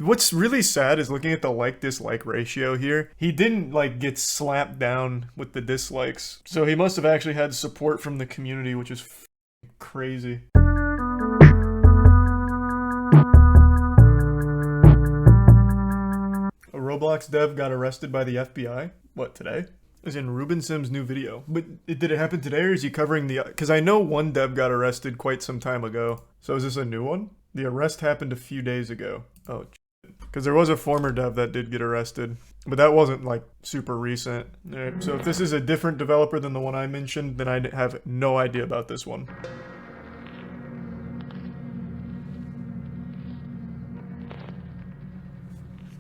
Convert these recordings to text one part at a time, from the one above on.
What's really sad is looking at the like-dislike ratio here. He didn't, like, get slapped down with the dislikes. So he must have actually had support from the community, which is crazy. A Roblox dev got arrested by the FBI? What, today? As in Ruben Sim's new video. But did it happen today, or is he covering the... Because I know one dev got arrested quite some time ago. So is this a new one? The arrest happened a few days ago. Oh, because there was a former dev that did get arrested. But that wasn't, like, super recent. Alright, so if this is a different developer than the one I mentioned, then I have no idea about this one.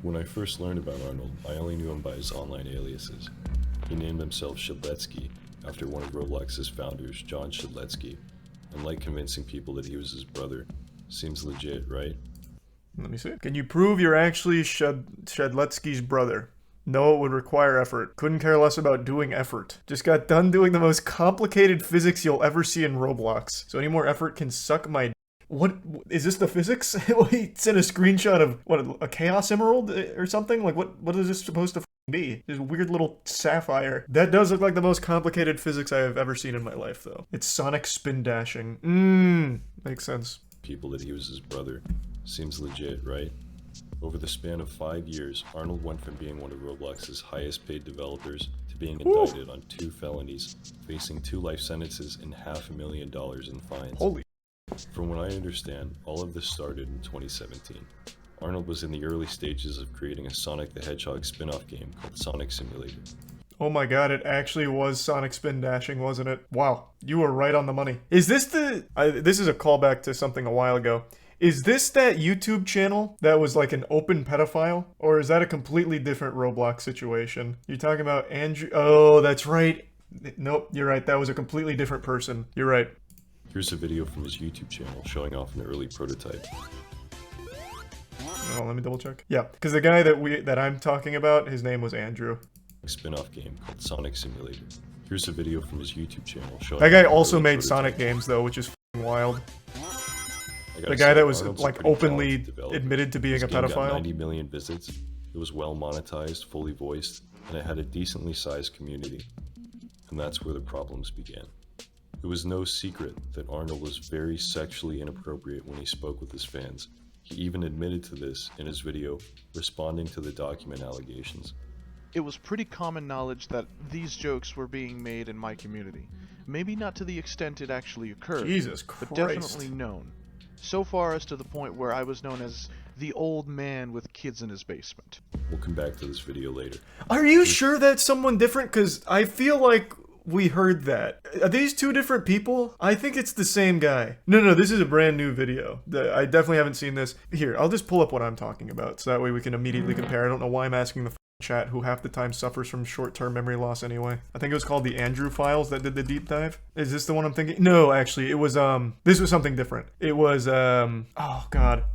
When I first learned about Arnold, I only knew him by his online aliases. He named himself Shedletsky, after one of Roblox's founders, John Shedletsky, and liked convincing people that he was his brother. Seems legit, right? Let me see. Can you prove you're actually Shedletsky's brother? No, it would require effort. Couldn't care less about doing effort. Just got done doing the most complicated physics you'll ever see in Roblox. So any more effort can suck my... What? Is this the physics? He sent a screenshot of, what, a Chaos Emerald or something? Like, what is this supposed to be? This weird little sapphire. That does look like the most complicated physics I have ever seen in my life, though. It's sonic spin dashing. Makes sense. People that he was his brother. Seems legit, right? Over the span of 5 years, Arnold went from being one of Roblox's highest paid developers to being indicted on 2 felonies, facing 2 life sentences and $500,000 in fines. Holy. From what I understand, all of this started in 2017. Arnold was in the early stages of creating a Sonic the Hedgehog spin-off game called Sonic Simulator. Oh my god, it actually was Sonic Spin Dashing, wasn't it? Wow, you were right on the money. Is this the... this is a callback to something a while ago. Is this that YouTube channel that was like an open pedophile? Or is that a completely different Roblox situation? You're talking about Andrew... Oh, that's right. Nope, you're right. That was a completely different person. You're right. Here's a video from his YouTube channel showing off an early prototype. Oh, let me double check. Yeah, because the guy that I'm talking about, his name was Andrew. Spin-off game called Sonic Simulator. Here's a video from his YouTube channel showing... That guy also made Sonic games, though, which is f***ing wild. The guy that was, like, openly admitted to being a pedophile. Got 90 million visits. It was well monetized, fully voiced, and it had a decently sized community. And that's where the problems began. It was no secret that Arnold was very sexually inappropriate when he spoke with his fans. He even admitted to this in his video, responding to the document allegations. It was pretty common knowledge that these jokes were being made in my community. Maybe not to the extent it actually occurred, Jesus Christ. but definitely known. So far as to the point where I was known as the old man with kids in his basement. We'll come back to this video later. Are you sure that's someone different? Because I feel like we heard that. Are these 2 different people? I think it's the same guy. No, this is a brand new video. I definitely haven't seen this. Here, I'll just pull up what I'm talking about, so that way we can immediately compare. I don't know why I'm asking the chat, who half the time suffers from short-term memory loss anyway. I think it was called the Andrew Files that did the deep dive. Is this the one I'm thinking? No, actually, it was, this was something different. It was, oh god.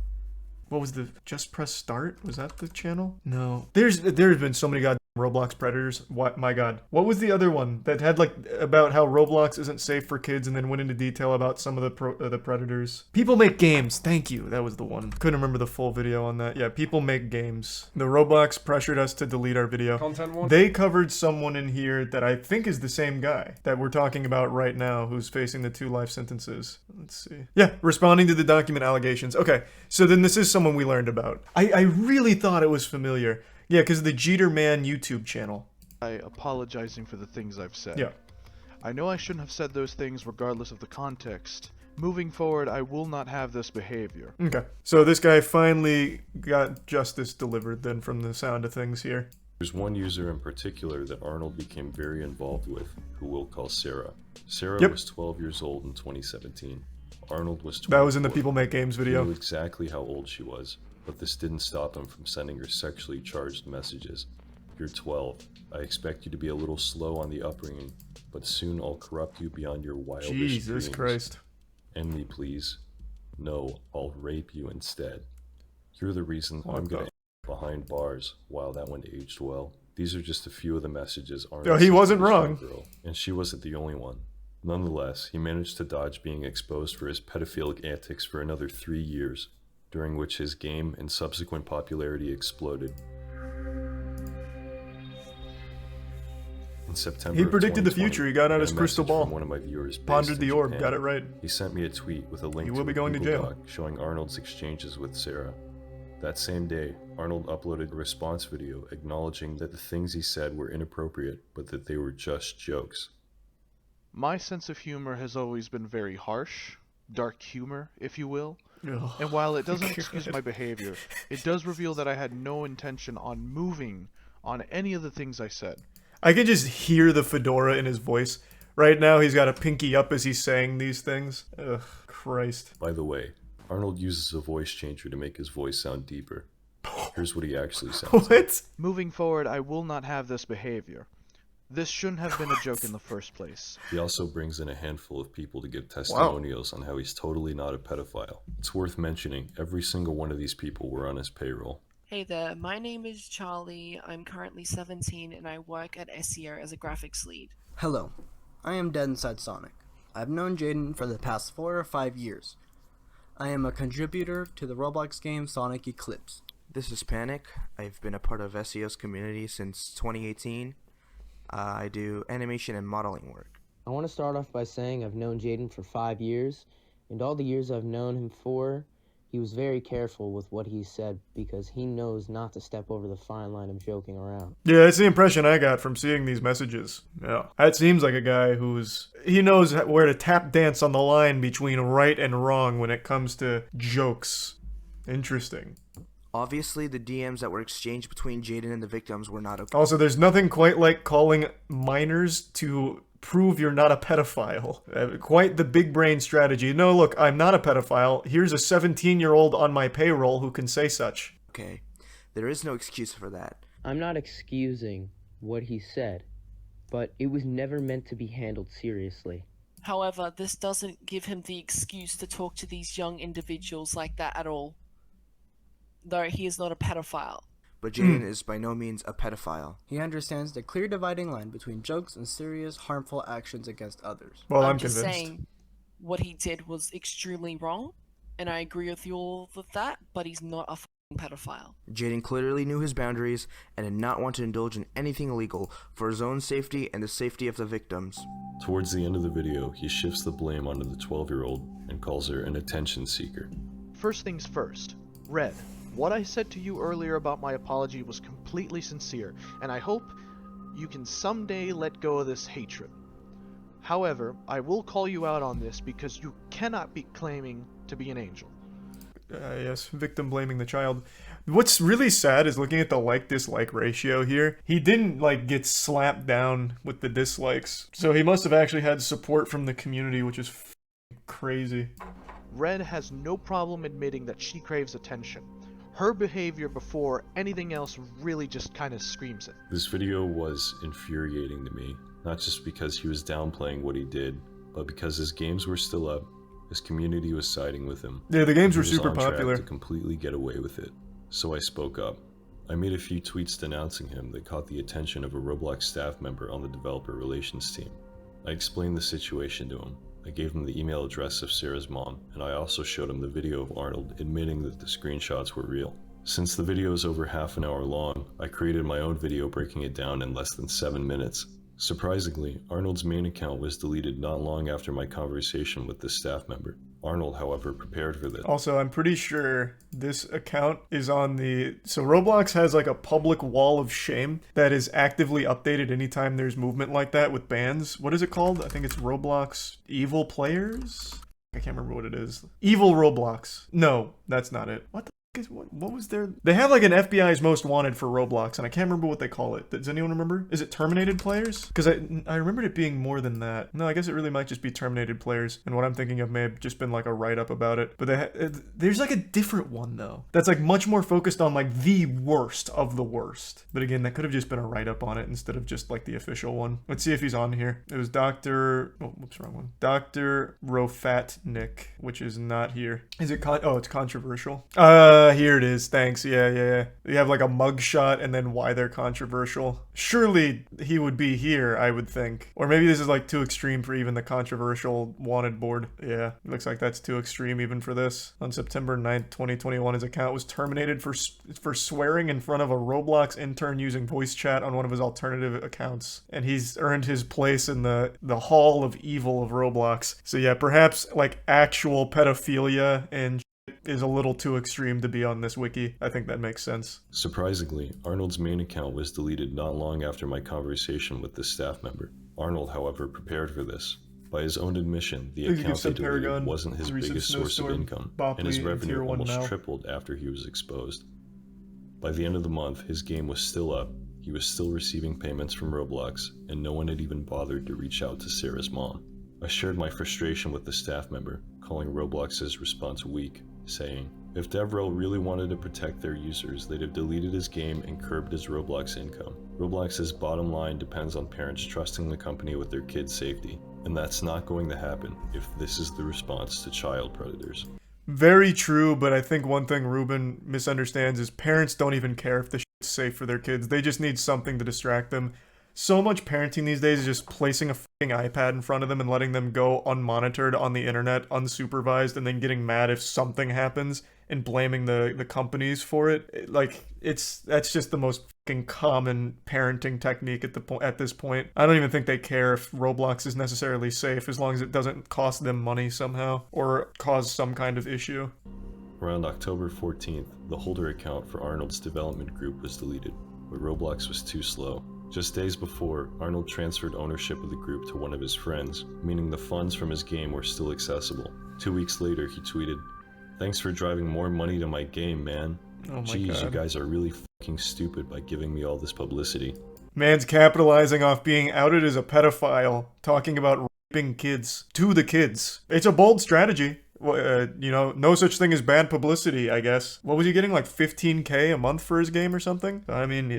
What was the, Just Press Start? Was that the channel? No. There's been so many goddamn Roblox predators. What, my god. What was the other one that had, like, about how Roblox isn't safe for kids and then went into detail about some of the predators? People Make Games. Thank you. That was the one. Couldn't remember the full video on that. Yeah, People Make Games. The Roblox pressured us to delete our video. Content one? They covered someone in here that I think is the same guy that we're talking about right now who's facing the 2 life sentences. Let's see. Yeah, responding to the document allegations. Okay, so then this is someone we learned about. I really thought it was familiar. Yeah, because of the Jeter Man YouTube channel. Apologizing for the things I've said. Yeah. I know I shouldn't have said those things regardless of the context. Moving forward, I will not have this behavior. Okay. So this guy finally got justice delivered then from the sound of things here. There's one user in particular that Arnold became very involved with, who we'll call Sarah. Sarah was 12 years old in 2017. Arnold was 24. That was in the People Make Games video. He knew exactly how old she was, but this didn't stop him from sending her sexually charged messages. You're 12. I expect you to be a little slow on the upbringing, but soon I'll corrupt you beyond your wildest Jesus dreams. Christ. End me, please. No, I'll rape you instead. You're the reason I'm gonna end behind bars. Wow, that one aged well. These are just a few of the messages Arnold he wasn't wrong. Girl, and she wasn't the only one. Nonetheless, he managed to dodge being exposed for his pedophilic antics for another 3 years. during which his game and subsequent popularity exploded. In September He predicted the 2020, future. He got out I his got a crystal message ball. from one of my viewers based Pondered in the orb. Japan. Got it right. He sent me a tweet with a link He to will be a going to Google jail. Doc showing Arnold's exchanges with Sarah. That same day, Arnold uploaded a response video acknowledging that the things he said were inappropriate, but that they were just jokes. My sense of humor has always been very harsh, dark humor, if you will. Ugh. And while it doesn't God. excuse my behavior, it does reveal that I had no intention on moving on any of the things I said. I can just hear the fedora in his voice. Right now, he's got a pinky up as he's saying these things. Ugh, Christ. By the way, Arnold uses a voice changer to make his voice sound deeper. Here's what he actually sounds like. What? Moving forward, I will not have this behavior. This shouldn't have been a joke in the first place. He also brings in a handful of people to give testimonials on how he's totally not a pedophile. It's worth mentioning, every single one of these people were on his payroll. Hey there, my name is Charlie. I'm currently 17 and I work at SEO as a graphics lead. Hello, I am Dead Inside Sonic. I've known Jaden for the past 4 or 5 years. I am a contributor to the Roblox game Sonic Eclipse. This is Panic. I've been a part of SEO's community since 2018. I do animation and modeling work. I want to start off by saying I've known Jaden for 5 years, and all the years I've known him for, he was very careful with what he said because he knows not to step over the fine line of joking around. Yeah, that's the impression I got from seeing these messages. Yeah. That seems like a guy he knows where to tap dance on the line between right and wrong when it comes to jokes. Interesting. Obviously, the DMs that were exchanged between Jaden and the victims were not okay. Also, there's nothing quite like calling minors to prove you're not a pedophile. Quite the big brain strategy. No, look, I'm not a pedophile. Here's a 17-year-old on my payroll who can say such. Okay, there is no excuse for that. I'm not excusing what he said, but it was never meant to be handled seriously. However, this doesn't give him the excuse to talk to these young individuals like that at all. Though he is not a pedophile. But Jaden is by no means a pedophile. He understands the clear dividing line between jokes and serious, harmful actions against others. Well, I'm just convinced. saying what he did was extremely wrong, and I agree with you all with that, but he's not a pedophile. Jaden clearly knew his boundaries and did not want to indulge in anything illegal for his own safety and the safety of the victims. Towards the end of the video, he shifts the blame onto the 12-year-old and calls her an attention seeker. First things first, Red. What I said to you earlier about my apology was completely sincere, and I hope you can someday let go of this hatred. However, I will call you out on this because you cannot be claiming to be an angel. Yes, victim blaming the child. What's really sad is looking at the like-dislike ratio here. He didn't, get slapped down with the dislikes. So he must have actually had support from the community, which is crazy. Red has no problem admitting that she craves attention. Her behavior before anything else really just kind of screams it. This video was infuriating to me, not just because he was downplaying what he did, but because his games were still up, his community was siding with him. Yeah, the games He were was super on track popular. to completely get away with it. So I spoke up. I made a few tweets denouncing him that caught the attention of a Roblox staff member on the developer relations team. I explained the situation to him. I gave him the email address of Sarah's mom, and I also showed him the video of Arnold admitting that the screenshots were real. Since the video is over half an hour long, I created my own video breaking it down in less than 7 minutes. Surprisingly, Arnold's main account was deleted not long after my conversation with the staff member. Arnold, however, prepared for this. Also, I'm pretty sure this account is on the... So Roblox has a public wall of shame that is actively updated anytime there's movement like that with bans. What is it called? I think it's Roblox Evil Players? I can't remember what it is. Evil Roblox. No, that's not it. What the what was their... They have an FBI's Most Wanted for Roblox, and I can't remember what they call it. Does anyone remember? Is it Terminated Players? Because I remembered it being more than that. No, I guess it really might just be Terminated Players, and what I'm thinking of may have just been a write-up about it. But there's a different one, though, that's much more focused on the worst of the worst. But again, that could have just been a write-up on it instead of just the official one. Let's see if he's on here. It was Dr... Oh, whoops, wrong one. Dr. Rofatnik, which is not here. Is it oh, it's controversial. Here it is. Thanks. Yeah. You have like a mugshot and then why they're controversial. Surely he would be here, I would think. Or maybe this is like too extreme for even the controversial wanted board. Yeah, looks like that's too extreme even for this. On September 9th, 2021, his account was terminated for swearing in front of a Roblox intern using voice chat on one of his alternative accounts. And he's earned his place in the hall of evil of Roblox. So yeah, perhaps like actual pedophilia and is a little too extreme to be on this wiki. I think that makes sense. Surprisingly, Arnold's main account was deleted not long after my conversation with this staff member. Arnold, however, prepared for this. By his own admission, the account he deleted wasn't his biggest source of income, and his revenue almost tripled after he was exposed. By the end of the month, his game was still up, he was still receiving payments from Roblox, and no one had even bothered to reach out to Sarah's mom. I shared my frustration with the staff member, calling Roblox's response weak, saying, if DevRel really wanted to protect their users, they'd have deleted his game and curbed his Roblox income. Roblox's bottom line depends on parents trusting the company with their kids' safety, and that's not going to happen if this is the response to child predators. Very true, but I think one thing Ruben misunderstands is parents don't even care if the shit's safe for their kids. They just need something to distract them. So much parenting these days is just placing a fucking iPad in front of them and letting them go unmonitored on the internet, unsupervised, and then getting mad if something happens and blaming the companies for it. Like, that's just the most fucking common parenting technique at this point. I don't even think they care if Roblox is necessarily safe as long as it doesn't cost them money somehow or cause some kind of issue. Around October 14th, the holder account for Arnold's development group was deleted, but Roblox was too slow. Just days before, Arnold transferred ownership of the group to one of his friends, meaning the funds from his game were still accessible. 2 weeks later, he tweeted, "Thanks for driving more money to my game, man. Oh my Jeez, God. you guys are really fucking stupid by giving me all this publicity." Man's capitalizing off being outed as a pedophile, talking about raping kids to the kids. It's a bold strategy. No such thing as bad publicity, I guess. What was he getting, like 15K a month for his game or something? I mean,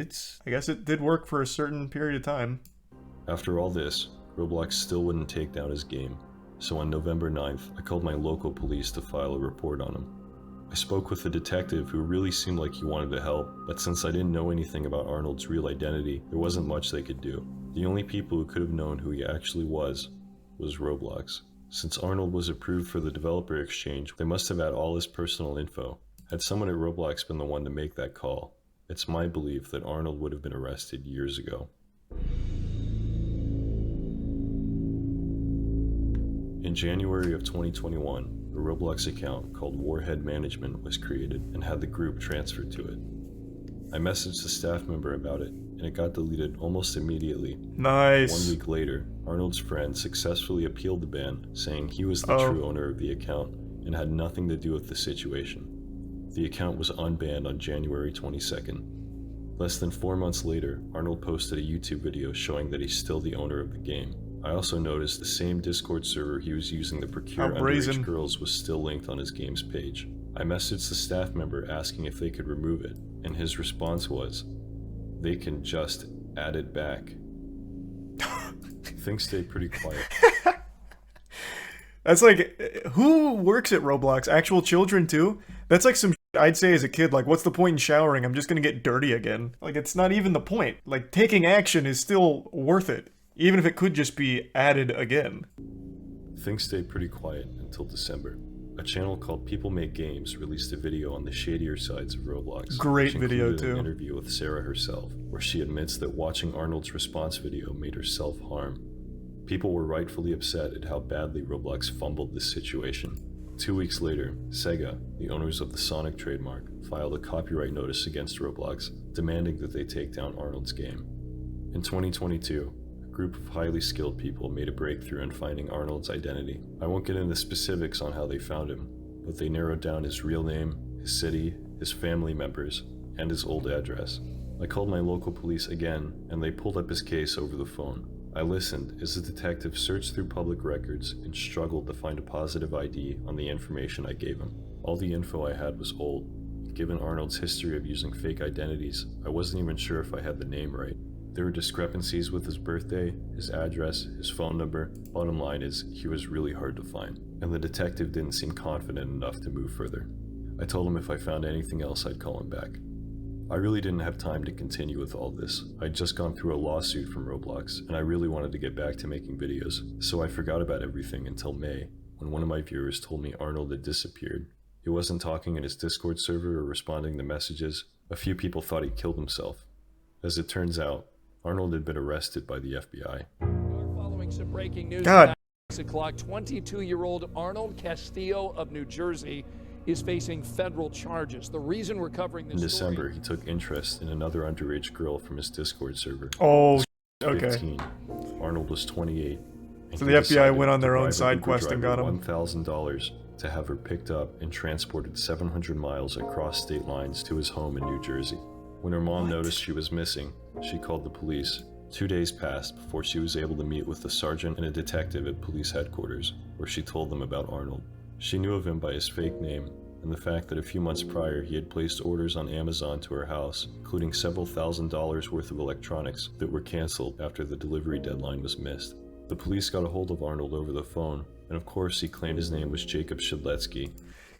I guess it did work for a certain period of time. After all this, Roblox still wouldn't take down his game, so on November 9th, I called my local police to file a report on him. I spoke with a detective who really seemed like he wanted to help, but since I didn't know anything about Arnold's real identity, there wasn't much they could do. The only people who could have known who he actually was Roblox. Since Arnold was approved for the developer exchange, they must have had all his personal info. Had someone at Roblox been the one to make that call, it's my belief that Arnold would have been arrested years ago. In January of 2021, a Roblox account called Warhead Management was created and had the group transferred to it. I messaged the staff member about it, and it got deleted almost immediately. Nice. 1 week later, Arnold's friend successfully appealed the ban, saying he was the true owner of the account and had nothing to do with the situation. The account was unbanned on January 22nd. Less than 4 months later, Arnold posted a YouTube video showing that he's still the owner of the game. I also noticed the same Discord server he was using to procure underage girls was still linked on his game's page. I messaged the staff member asking if they could remove it, and his response was, "They can just add it back." Things stayed pretty quiet. That's like, who works at Roblox? Actual children too? That's like some shit I'd say as a kid, like, what's the point in showering? I'm just gonna get dirty again. Like, it's not even the point. Like, taking action is still worth it, even if it could just be added again. Things stayed pretty quiet until December. A channel called People Make Games released a video on the shadier sides of Roblox. Great which video included too. An interview with Sarah herself, where she admits that watching Arnold's response video made her self-harm. People were rightfully upset at how badly Roblox fumbled this situation. 2 weeks later, Sega, the owners of the Sonic trademark, filed a copyright notice against Roblox, demanding that they take down Arnold's game. In 2022, a group of highly skilled people made a breakthrough in finding Arnold's identity. I won't get into specifics on how they found him, but they narrowed down his real name, his city, his family members, and his old address. I called my local police again, and they pulled up his case over the phone. I listened as the detective searched through public records and struggled to find a positive ID on the information I gave him. All the info I had was old. Given Arnold's history of using fake identities, I wasn't even sure if I had the name right. There were discrepancies with his birthday, his address, his phone number. Bottom line is, he was really hard to find, and the detective didn't seem confident enough to move further. I told him if I found anything else, I'd call him back. I really didn't have time to continue with all this. I'd just gone through a lawsuit from Roblox, and I really wanted to get back to making videos, so I forgot about everything until May, when one of my viewers told me Arnold had disappeared. He wasn't talking in his Discord server or responding to messages. A few people thought he killed himself. As it turns out, Arnold had been arrested by the FBI. Following some breaking news God. at 6 o'clock, 22-year-old Arnold Castillo of New Jersey is facing federal charges. The reason we're covering this In December, story... he took interest in another underage girl from his Discord server. Oh, okay. 15. Arnold was 28. And So he the FBI decided went on to their own bribe a side Uber quest and got driver him. $1,000 to have her picked up and transported 700 miles across state lines to his home in New Jersey. When her mom noticed she was missing, she called the police. 2 days passed before she was able to meet with a sergeant and a detective at police headquarters, where she told them about Arnold. She knew of him by his fake name and the fact that a few months prior he had placed orders on Amazon to her house, including several $1,000s worth of electronics that were canceled after the delivery deadline was missed. The police got a hold of Arnold over the phone, and of course he claimed his name was Jacob Shedletsky.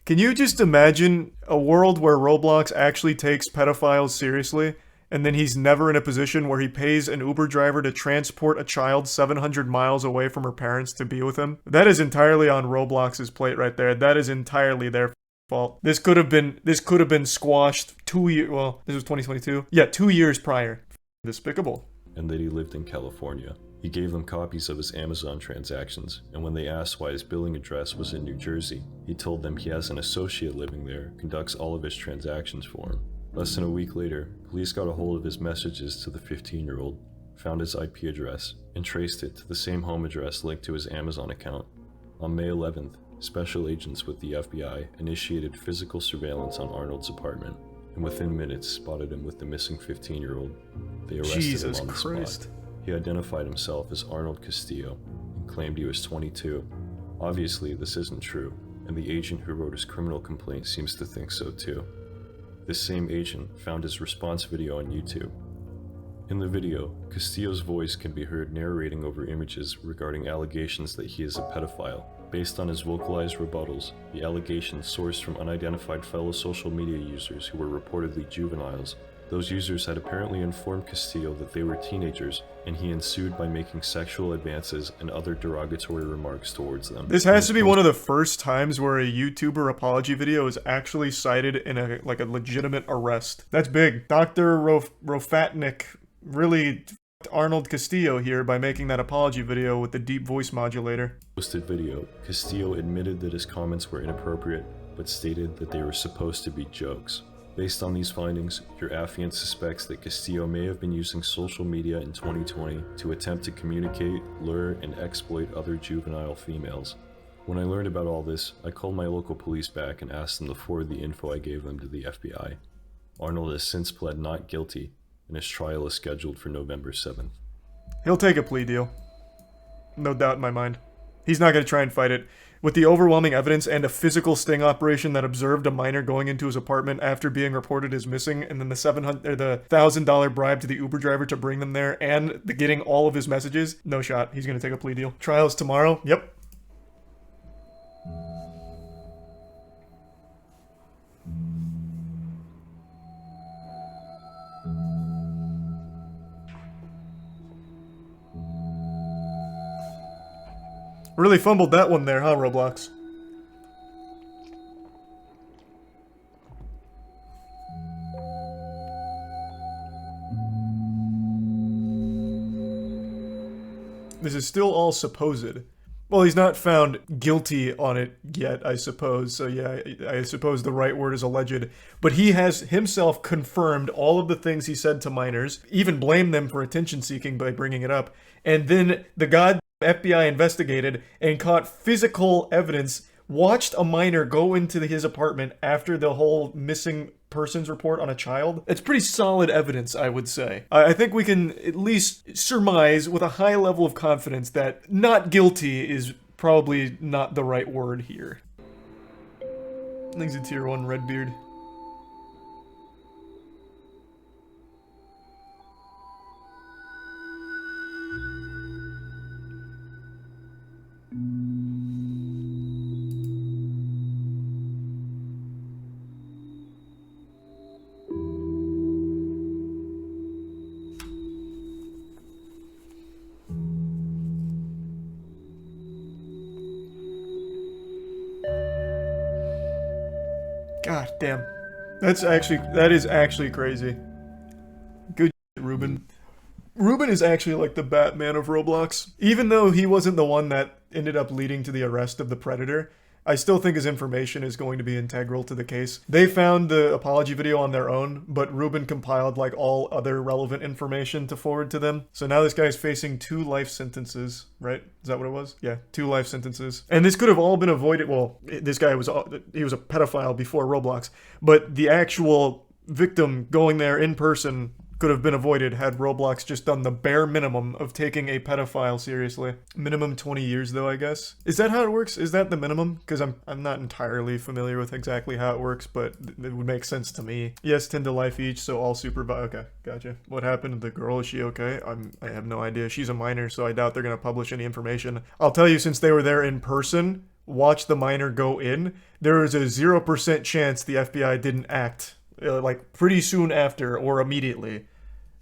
Can you just imagine a world where Roblox actually takes pedophiles seriously, and then he's never in a position where he pays an Uber driver to transport a child 700 miles away from her parents to be with him? That is entirely on Roblox's plate right there. That is entirely their fault. This could have been squashed 2 years. Well, this was 2022. Yeah, 2 years prior. Despicable. And that he lived in California. He gave them copies of his Amazon transactions, and when they asked why his billing address was in New Jersey, he told them he has an associate living there, conducts all of his transactions for him. Less than a week later, police got a hold of his messages to the 15-year-old, found his IP address, and traced it to the same home address linked to his Amazon account. On May 11th, special agents with the FBI initiated physical surveillance on Arnold's apartment, and within minutes spotted him with the missing 15-year-old. They arrested Jesus him on the Christ. spot. He identified himself as Arnold Castillo and claimed he was 22. Obviously, this isn't true, and the agent who wrote his criminal complaint seems to think so too. This same agent found his response video on YouTube. In the video, Castillo's voice can be heard narrating over images regarding allegations that he is a pedophile. Based on his vocalized rebuttals, the allegations sourced from unidentified fellow social media users who were reportedly juveniles. Those users had apparently informed Castillo that they were teenagers, and he ensued by making sexual advances and other derogatory remarks towards them. This has to be one of the first times where a YouTuber apology video is actually cited in a legitimate arrest. That's big. Dr. Rofatnik really f***ed Arnold Castillo here by making that apology video with the deep voice modulator. Posted video, Castillo admitted that his comments were inappropriate, but stated that they were supposed to be jokes. Based on these findings, your affiant suspects that Castillo may have been using social media in 2020 to attempt to communicate, lure, and exploit other juvenile females. When I learned about all this, I called my local police back and asked them to forward the info I gave them to the FBI. Arnold has since pled not guilty, and his trial is scheduled for November 7th. He'll take a plea deal. No doubt in my mind. He's not going to try and fight it. With the overwhelming evidence and a physical sting operation that observed a minor going into his apartment after being reported as missing, and then the $1,000 bribe to the Uber driver to bring them there, and the getting all of his messages, no shot. He's going to take a plea deal. Trials tomorrow? Yep. Really fumbled that one there, huh, Roblox? This is still all supposed. Well, he's not found guilty on it yet, I suppose. So yeah, I suppose the right word is alleged. But he has himself confirmed all of the things he said to minors, even blamed them for attention seeking by bringing it up. And then the FBI investigated and caught physical evidence, watched a minor go into his apartment after the whole missing persons report on a child. It's pretty solid evidence, I would say. I think we can at least surmise with a high level of confidence that not guilty is probably not the right word here. I think it's a tier 1 Redbeard. God damn. That is actually crazy. Good shit, Ruben. Ruben is actually like the Batman of Roblox. Even though he wasn't the one that ended up leading to the arrest of the Predator, I still think his information is going to be integral to the case. They found the apology video on their own, but Ruben compiled like all other relevant information to forward to them. So now this guy's facing 2 life sentences, right? Is that what it was? Yeah, 2 life sentences. And this could have all been avoided. Well, this guy was a pedophile before Roblox, but the actual victim going there in person could have been avoided had Roblox just done the bare minimum of taking a pedophile seriously. Minimum 20 years though, I guess. Is that how it works? Is that the minimum? Because I'm not entirely familiar with exactly how it works, but it would make sense to me. Yes, 10 to life each, so all supervised. Okay, gotcha. What happened to the girl? Is she okay? I have no idea. She's a minor, so I doubt they're gonna publish any information. I'll tell you, since they were there in person, watch the minor go in, there is a 0% chance the FBI didn't act like pretty soon after or immediately.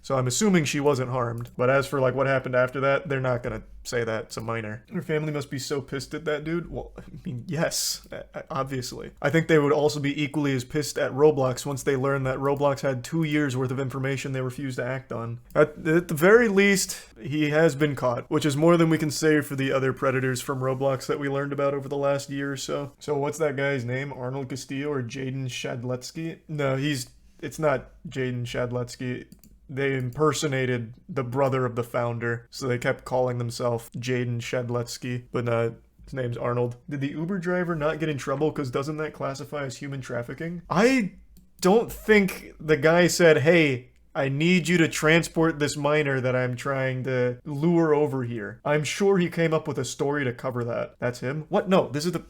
So I'm assuming she wasn't harmed. But as for like what happened after that, they're not gonna say that. It's a minor. Her family must be so pissed at that dude. Well, I mean, yes, obviously. I think they would also be equally as pissed at Roblox once they learned that Roblox had 2 years worth of information they refused to act on. At the very least, he has been caught, which is more than we can say for the other predators from Roblox that we learned about over the last year or so. So what's that guy's name? Arnold Castillo or Jaden Shadletsky? No, it's not Jaden Shadletsky. They impersonated the brother of the founder, so they kept calling themselves Jaden Shadletsky, but his name's Arnold. Did the Uber driver not get in trouble because doesn't that classify as human trafficking? I don't think the guy said, hey, I need you to transport this minor that I'm trying to lure over here. I'm sure he came up with a story to cover that. That's him? What? No, this is the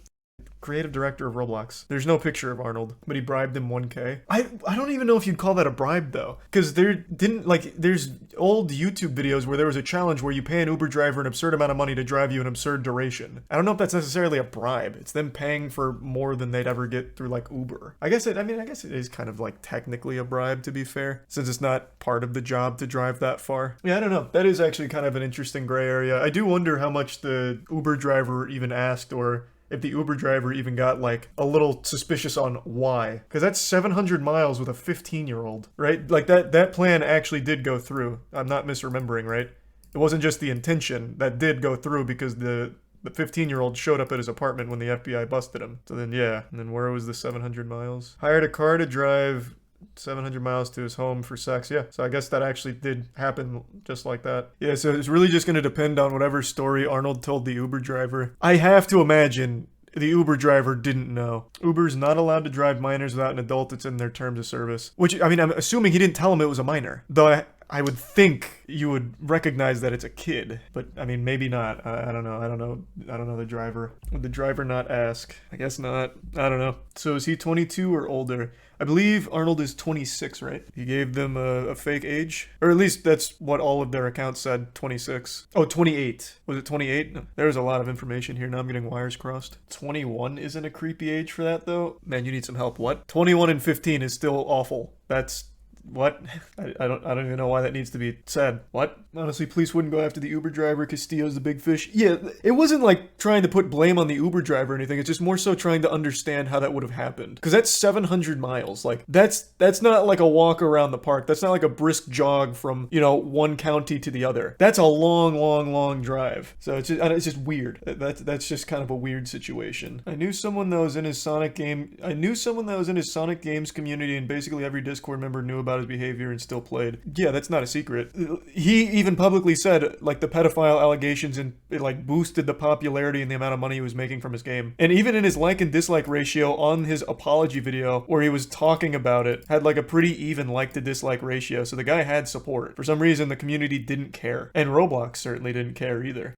creative director of Roblox. There's no picture of Arnold, but he bribed him 1K. I don't even know if you'd call that a bribe though, because there's old YouTube videos where there was a challenge where you pay an Uber driver an absurd amount of money to drive you an absurd duration. I don't know if that's necessarily a bribe. It's them paying for more than they'd ever get through like Uber. I guess it is kind of like technically a bribe, to be fair, since it's not part of the job to drive that far. Yeah, I don't know. That is actually kind of an interesting gray area. I do wonder how much the Uber driver even asked, or if the Uber driver even got like a little suspicious on why. Because that's 700 miles with a 15-year-old, right? Like that plan actually did go through. I'm not misremembering, right? It wasn't just the intention that did go through, because the 15-year-old showed up at his apartment when the FBI busted him. So then, yeah. And then where was the 700 miles? Hired a car to drive 700 miles to his home for sex. Yeah, so I guess that actually did happen just like that. Yeah, so it's really just going to depend on whatever story Arnold told the Uber driver. I have to imagine the Uber driver didn't know. Uber's not allowed to drive minors without an adult. It's in their terms of service. Which, I mean, I'm assuming he didn't tell him it was a minor. Though I would think you would recognize that it's a kid, but I mean, maybe not. I don't know the driver. Would the driver not ask? I guess not. I don't know. So is he 22 or older? I believe Arnold is 26, right? He gave them a fake age, or at least that's what all of their accounts said, 26. Oh, 28. Was it 28? No. There's a lot of information here. Now I'm getting wires crossed. 21 isn't a creepy age for that though. Man, you need some help. What? 21 and 15 is still awful. That's what? I don't even know why that needs to be said. What? Honestly, police wouldn't go after the Uber driver. Castillo's the big fish. Yeah, it wasn't like trying to put blame on the Uber driver or anything. It's just more so trying to understand how that would have happened. Because that's 700 miles. Like, that's not like a walk around the park. That's not like a brisk jog from, one county to the other. That's a long drive. So it's just weird. That's just kind of a weird situation. I knew someone that was in his Sonic Games community, and basically every Discord member knew about his behavior and still played. Yeah, that's not a secret. He even publicly said like the pedophile allegations, and it like boosted the popularity and the amount of money he was making from his game. And even in his like and dislike ratio on his apology video where he was talking about it, had like a pretty even like to dislike ratio. So the guy had support. For some reason the community didn't care, and Roblox certainly didn't care either.